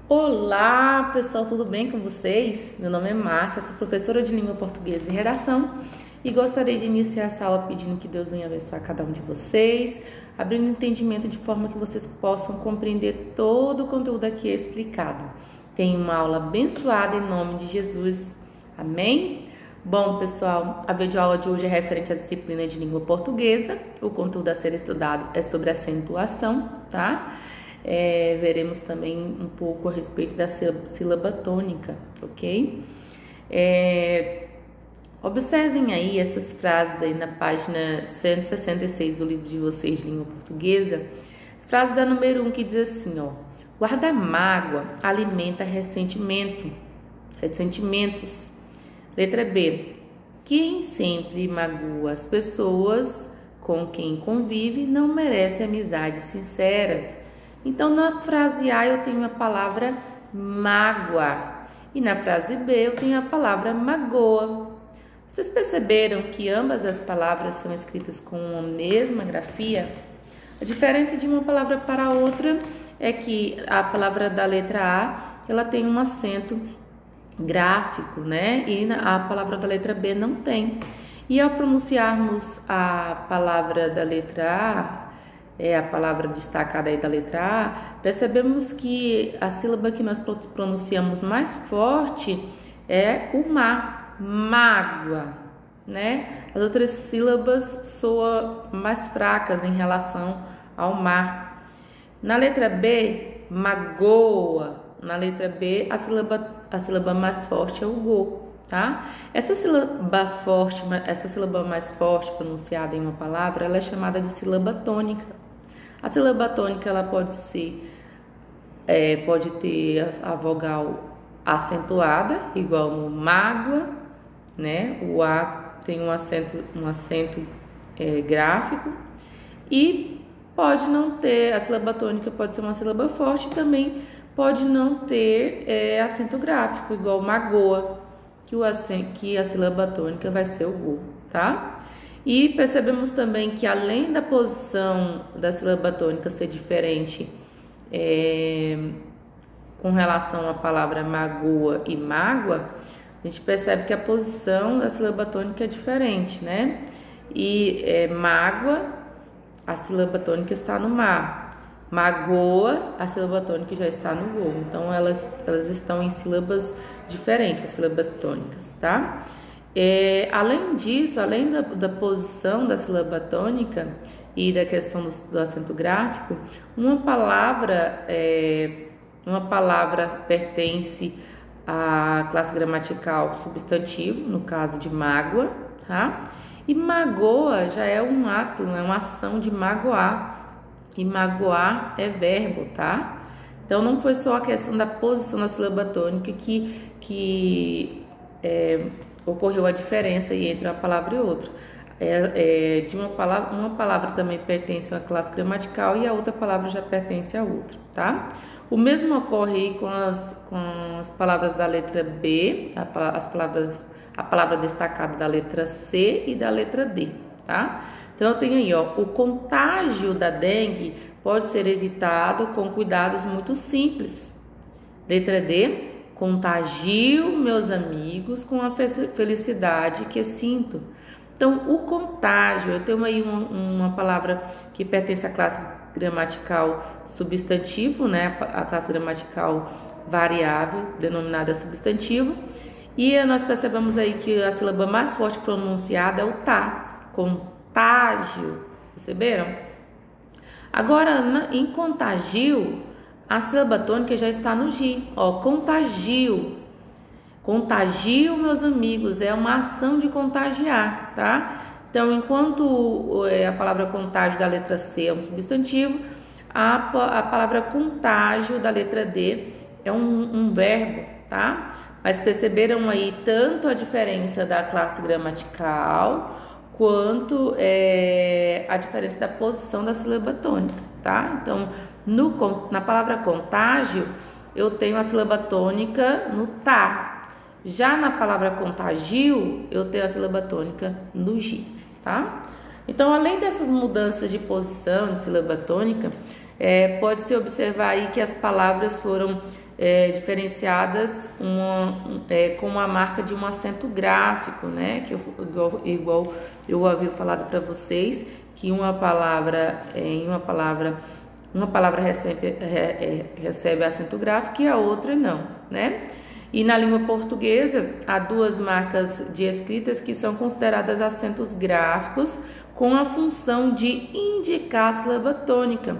Olá, pessoal, tudo bem com vocês? Meu nome é Márcia, sou professora de língua portuguesa e redação e gostaria de iniciar essa aula pedindo que Deus venha abençoar cada um de vocês, abrindo entendimento de forma que vocês possam compreender todo o conteúdo aqui explicado. Tenha uma aula abençoada em nome de Jesus. Amém? Bom, pessoal, a videoaula de hoje é referente à disciplina de língua portuguesa. O conteúdo a ser estudado é sobre acentuação, tá? Veremos também um pouco a respeito da sílaba tônica, ok? Observem aí essas frases aí na página 166 do livro de vocês de língua portuguesa. As frases da número 1 que diz assim, ó: guarda mágoa alimenta ressentimentos. Letra B: quem sempre magoa as pessoas com quem convive não merece amizades sinceras. Então, na frase A eu tenho a palavra mágoa e na frase B eu tenho a palavra magoa. Vocês perceberam que ambas as palavras são escritas com a mesma grafia? A diferença de uma palavra para a outra é que a palavra da letra A ela tem um acento gráfico, né? E a palavra da letra B não tem. E ao pronunciarmos a palavra da letra A, a palavra destacada aí da letra A, percebemos que a sílaba que nós pronunciamos mais forte é o mágoa, né? As outras sílabas soam mais fracas em relação ao mar. Na letra B, magoa. Na letra B, a sílaba mais forte é o go, tá? Essa sílaba mais forte pronunciada em uma palavra, ela é chamada de sílaba tônica. A sílaba tônica ela pode ter a vogal acentuada, igual no mágoa, né? O A tem um acento gráfico, e pode não ter, a sílaba tônica pode ser uma sílaba forte e também pode não ter acento gráfico, igual magoa, que a sílaba tônica vai ser o go, tá? E percebemos também que além da posição da sílaba tônica ser diferente com relação à palavra magoa e mágoa, a gente percebe que a posição da sílaba tônica é diferente, né? E mágoa, a sílaba tônica está no má. Magoa, a sílaba tônica já está no go. Então elas estão em sílabas diferentes, as sílabas tônicas, tá? Além disso, além da posição da sílaba tônica e da questão do acento gráfico, uma palavra pertence à classe gramatical substantivo, no caso de mágoa, tá? E magoa já é um ato, é uma ação de magoar, e magoar é verbo, tá? Então não foi só a questão da posição da sílaba tônica que ocorreu a diferença entre uma palavra e outra. Uma palavra também pertence a uma classe gramatical e a outra palavra já pertence a outra, tá? O mesmo ocorre aí com as palavras da letra B, a palavra destacada da letra C e da letra D, tá? Então eu tenho aí, ó, o contágio da dengue pode ser evitado com cuidados muito simples. Letra D: contagio meus amigos com a felicidade que sinto. Então, o contágio, eu tenho aí uma palavra que pertence à classe gramatical substantivo, né? A classe gramatical variável, denominada substantivo. E nós percebemos aí que a sílaba mais forte pronunciada é o tá, contágio. Perceberam? Agora, em contagio, a sílaba tônica já está no gi, ó, contagio. Contagio meus amigos, é uma ação de contagiar, tá? Então, enquanto a palavra contágio da letra C é um substantivo, a palavra contágio da letra D é um verbo, tá? Mas perceberam aí tanto a diferença da classe gramatical quanto a diferença da posição da sílaba tônica, tá? Então, na palavra contágio, eu tenho a sílaba tônica no tá. Já na palavra contagio, eu tenho a sílaba tônica no gi, tá? Então, além dessas mudanças de posição de sílaba tônica, pode-se observar aí que as palavras foram diferenciadas com a marca de um acento gráfico, né? Que igual eu havia falado para vocês, que uma palavra recebe acento gráfico e a outra não, né? E na língua portuguesa, há duas marcas de escritas que são consideradas acentos gráficos com a função de indicar a sílaba tônica.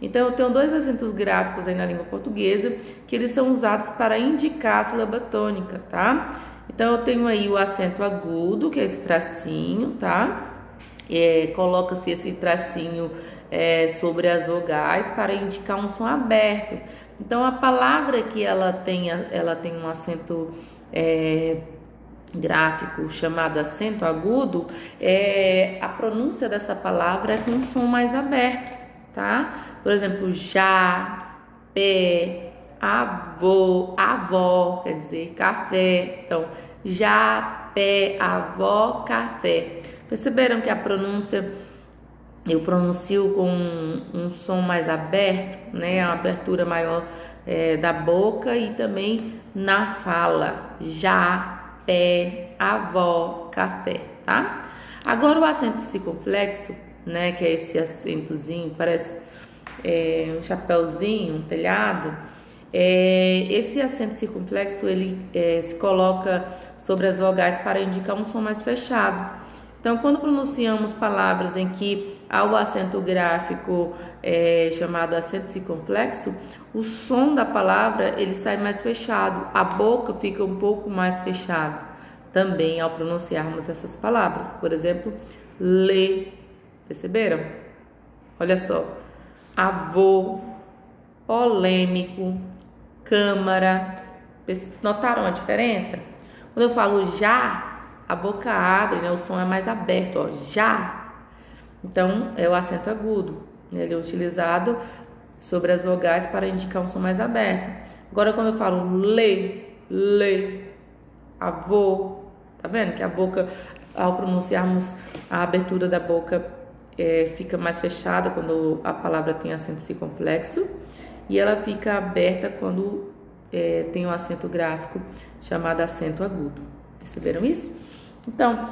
Então, eu tenho dois acentos gráficos aí na língua portuguesa que eles são usados para indicar a sílaba tônica, tá? Então, eu tenho aí o acento agudo, que é esse tracinho, tá? Coloca-se esse tracinho sobre as vogais para indicar um som aberto. Então, a palavra que ela tem um acento gráfico chamado acento agudo, a pronúncia dessa palavra é com um som mais aberto, tá? Por exemplo, já, pé, avô, avó, quer dizer, café. Então, já, pé, avó, café. Perceberam que a pronúncia eu pronuncio com um som mais aberto, né? A abertura maior da boca e também na fala. Já, pé, avó, café, tá? Agora o acento circunflexo, né? Que é esse acentozinho, parece um chapéuzinho, um telhado. Esse acento circunflexo ele se coloca sobre as vogais para indicar um som mais fechado. Então, quando pronunciamos palavras em que há o acento gráfico chamado acento circunflexo, o som da palavra ele sai mais fechado, a boca fica um pouco mais fechada também ao pronunciarmos essas palavras. Por exemplo, lê, perceberam? Olha só, avô, polêmico, câmara, notaram a diferença? Quando eu falo já, a boca abre, né? O som é mais aberto, ó, já. Então, é o acento agudo, né? Ele é utilizado sobre as vogais para indicar um som mais aberto. Agora, quando eu falo lê, avô, tá vendo? Que a boca, ao pronunciarmos, a abertura da boca fica mais fechada quando a palavra tem acento circunflexo e ela fica aberta quando tem um acento gráfico chamado acento agudo. Perceberam isso? Então,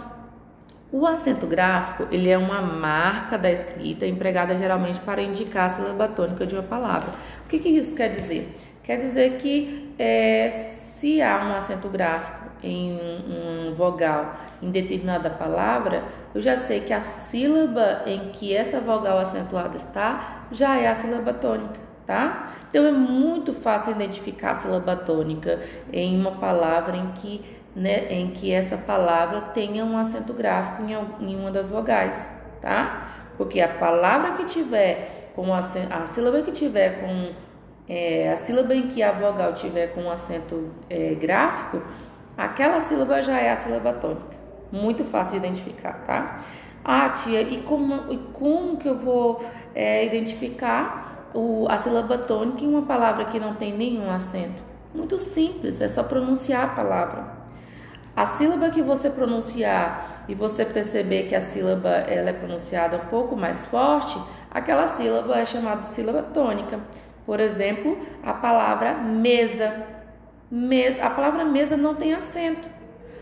o acento gráfico, ele é uma marca da escrita empregada geralmente para indicar a sílaba tônica de uma palavra. O que isso quer dizer? Quer dizer que se há um acento gráfico em um vogal em determinada palavra, eu já sei que a sílaba em que essa vogal acentuada está já é a sílaba tônica, tá? Então, é muito fácil identificar a sílaba tônica em uma palavra em que essa palavra tenha um acento gráfico em uma das vogais, tá? Porque a palavra que tiver com a sílaba que tiver com a sílaba em que a vogal tiver com um acento gráfico, aquela sílaba já é a sílaba tônica. Muito fácil de identificar, tá? Ah, tia, e como que eu vou identificar a sílaba tônica em uma palavra que não tem nenhum acento? Muito simples, é só pronunciar a palavra. A sílaba que você pronunciar e você perceber que a sílaba ela é pronunciada um pouco mais forte, aquela sílaba é chamada de sílaba tônica. Por exemplo, a palavra mesa. A palavra mesa não tem acento,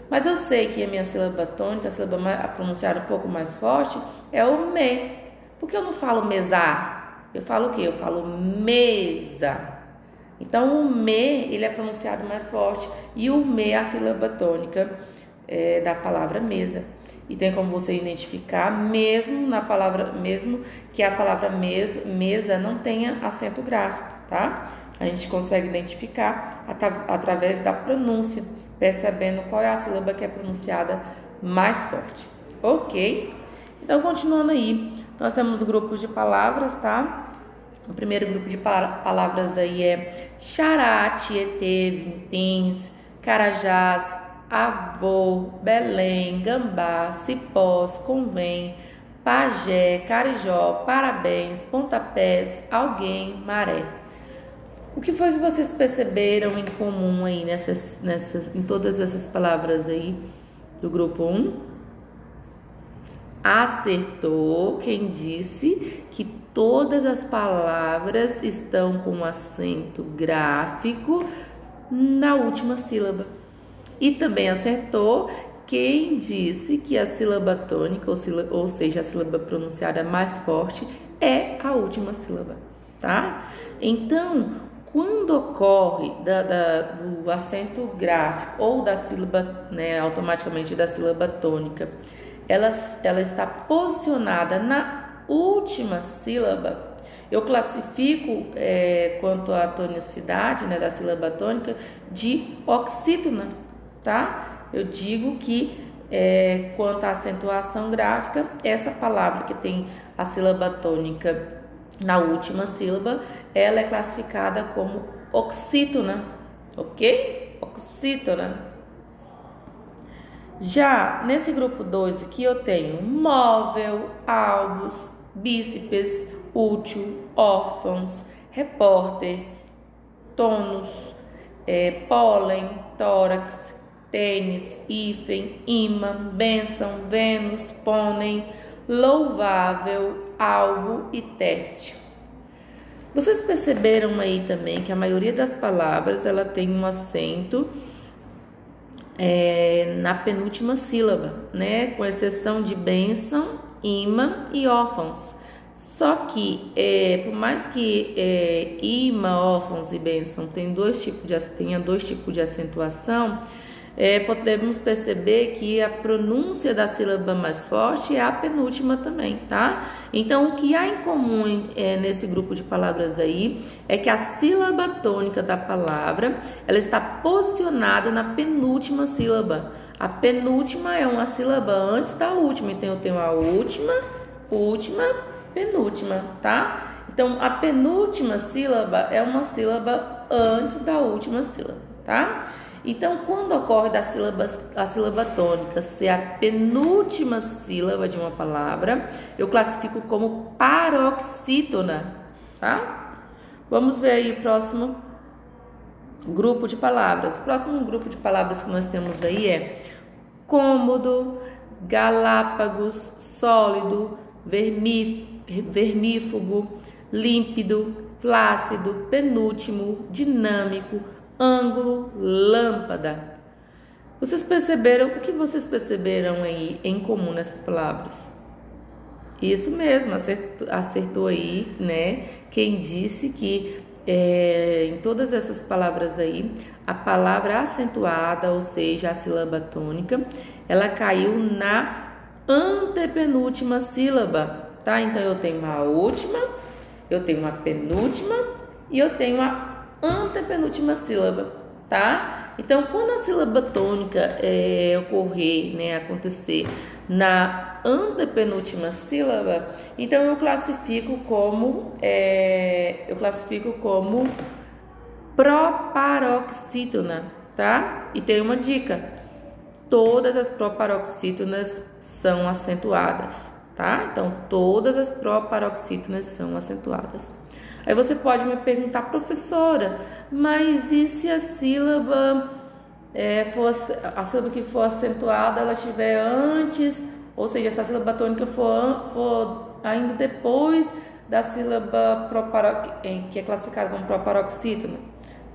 mas eu sei que a minha sílaba tônica, a sílaba pronunciada um pouco mais forte, é o me. Por que eu não falo mesar? Eu falo o quê? Eu falo mesa. Então, o me, ele é pronunciado mais forte e o me é a sílaba tônica da palavra mesa. E tem como você identificar mesmo que a palavra mesa não tenha acento gráfico, tá? A gente consegue identificar através da pronúncia, percebendo qual é a sílaba que é pronunciada mais forte. Ok? Então, continuando aí, nós temos grupos de palavras, tá? O primeiro grupo de palavras aí é xará, tietê, vintins, carajás, avô, Belém, gambá, cipós, convém, pajé, carijó, parabéns, pontapés, alguém, maré. O que foi que vocês perceberam em comum aí em todas essas palavras aí do grupo 1? acertou quem disse que todas as palavras estão com acento gráfico na última sílaba. E também acertou quem disse que a sílaba tônica, ou seja, a sílaba pronunciada mais forte, é a última sílaba, tá? Então, quando ocorre do acento gráfico ou da sílaba, né, automaticamente da sílaba tônica, ela está posicionada na última sílaba, eu classifico quanto à tonicidade, né, da sílaba tônica de oxítona, tá? Eu digo que quanto à acentuação gráfica, essa palavra que tem a sílaba tônica na última sílaba, ela é classificada como oxítona, ok? Oxítona. Já nesse grupo 2 aqui eu tenho móvel, albos, bíceps, útil, órfãos, repórter, tônus, pólen, tórax, tênis, hífen, ímã, bênção, Vênus, pônei, louvável, algo e teste. Vocês perceberam aí também que a maioria das palavras ela tem um acento na penúltima sílaba, né? Com exceção de bênção, imã e órfãos. Só que, por mais que imã, órfãos e bênção tenha dois tipos de acentuação, podemos perceber que a pronúncia da sílaba mais forte é a penúltima também, tá? Então, o que há em comum nesse grupo de palavras aí é que a sílaba tônica da palavra, ela está posicionada na penúltima sílaba. A penúltima é uma sílaba antes da última, então eu tenho a última, penúltima, tá? Então, a penúltima sílaba é uma sílaba antes da última sílaba, tá? Então, quando ocorre a sílaba tônica ser a penúltima sílaba de uma palavra, eu classifico como paroxítona, tá? Vamos ver aí o próximo grupo de palavras. O próximo grupo de palavras que nós temos aí é cômodo, galápagos, sólido, vermífugo, límpido, flácido, penúltimo, dinâmico, ângulo, lâmpada. O que vocês perceberam aí em comum nessas palavras? Isso mesmo, acertou aí, né? Quem disse que em todas essas palavras aí, a palavra acentuada, ou seja, a sílaba tônica, ela caiu na antepenúltima sílaba, tá? Então, eu tenho uma última, eu tenho uma penúltima e eu tenho a antepenúltima sílaba, tá? Então, quando a sílaba tônica ocorrer, né, acontecer na antepenúltima sílaba, então eu classifico como proparoxítona, tá? E tem uma dica: todas as proparoxítonas são acentuadas, tá? Então, todas as proparoxítonas são acentuadas. Aí você pode me perguntar, professora, mas e se a sílaba que for acentuada, ela estiver antes, ou seja, se a sílaba tônica for ainda depois da sílaba que é classificada como proparoxítona?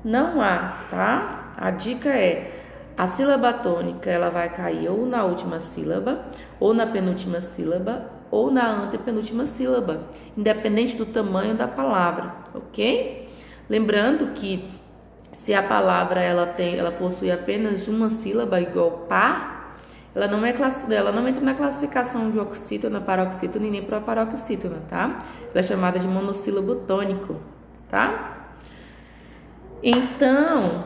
Não há, tá? A dica é: a sílaba tônica ela vai cair ou na última sílaba, ou na penúltima sílaba, ou na antepenúltima sílaba, independente do tamanho da palavra, ok? Lembrando que se a palavra ela possui apenas uma sílaba igual pá, ela não entra na classificação de oxítona, paroxítona e nem proparoxítona, tá? Ela é chamada de monossílabo tônico, tá? Então,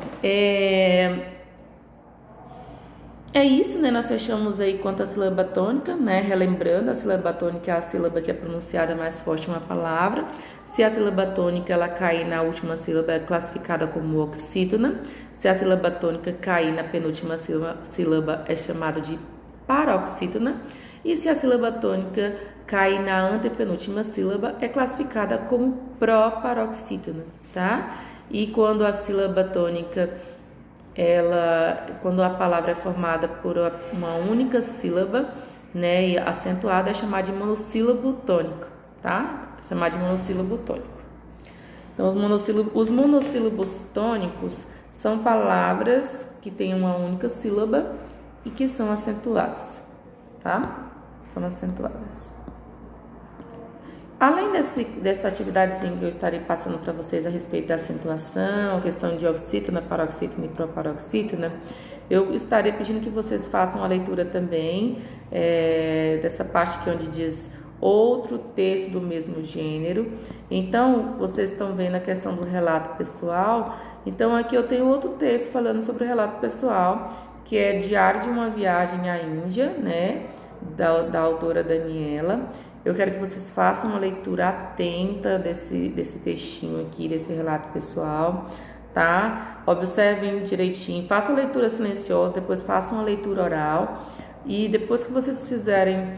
é isso, né? Nós fechamos aí quanto à sílaba tônica, né? Relembrando, a sílaba tônica é a sílaba que é pronunciada mais forte em uma palavra. Se a sílaba tônica ela cair na última sílaba, é classificada como oxítona. Se a sílaba tônica cair na penúltima sílaba, é chamada de paroxítona. E se a sílaba tônica cair na antepenúltima sílaba, é classificada como proparoxítona, tá? E quando a sílaba tônica quando a palavra é formada por uma única sílaba, né? E acentuado é chamado de monossílabo tônico, tá? Chamado de monossílabo tônico. Então, os monossílabos tônicos são palavras que têm uma única sílaba e que são acentuadas, tá? São acentuadas. Além dessa atividadezinha que eu estarei passando para vocês a respeito da acentuação, questão de oxítona, paroxítona e proparoxítona, eu estarei pedindo que vocês façam a leitura também dessa parte aqui onde diz outro texto do mesmo gênero. Então, vocês estão vendo a questão do relato pessoal. Então, aqui eu tenho outro texto falando sobre o relato pessoal, que é Diário de uma Viagem à Índia, né, da autora Daniela. Eu quero que vocês façam uma leitura atenta desse textinho aqui, desse relato pessoal, tá? Observem direitinho, façam a leitura silenciosa, depois façam a leitura oral. E depois que vocês fizerem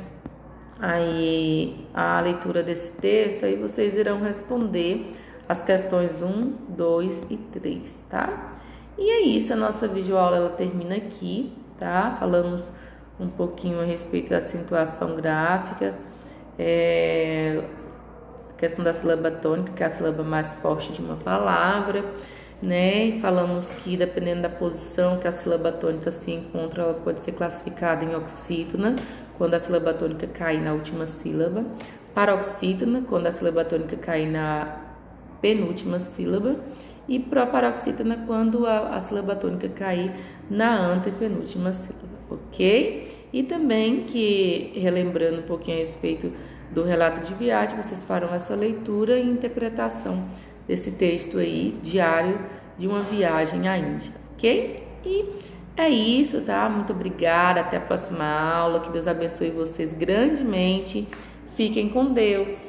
aí a leitura desse texto, aí vocês irão responder as questões 1, 2 e 3, tá? E é isso, a nossa videoaula ela termina aqui, tá? Falamos um pouquinho a respeito da acentuação gráfica, questão da sílaba tônica, que é a sílaba mais forte de uma palavra, né? E falamos que dependendo da posição que a sílaba tônica se encontra, ela pode ser classificada em oxítona, quando a sílaba tônica cair na última sílaba, paroxítona, quando a sílaba tônica cair na penúltima sílaba, e proparoxítona, quando a sílaba tônica cair na antepenúltima sílaba, ok? E também que, relembrando um pouquinho a respeito do relato de viagem, vocês farão essa leitura e interpretação desse texto aí, Diário de uma Viagem à Índia, ok? E é isso, tá? Muito obrigada, até a próxima aula, que Deus abençoe vocês grandemente, fiquem com Deus.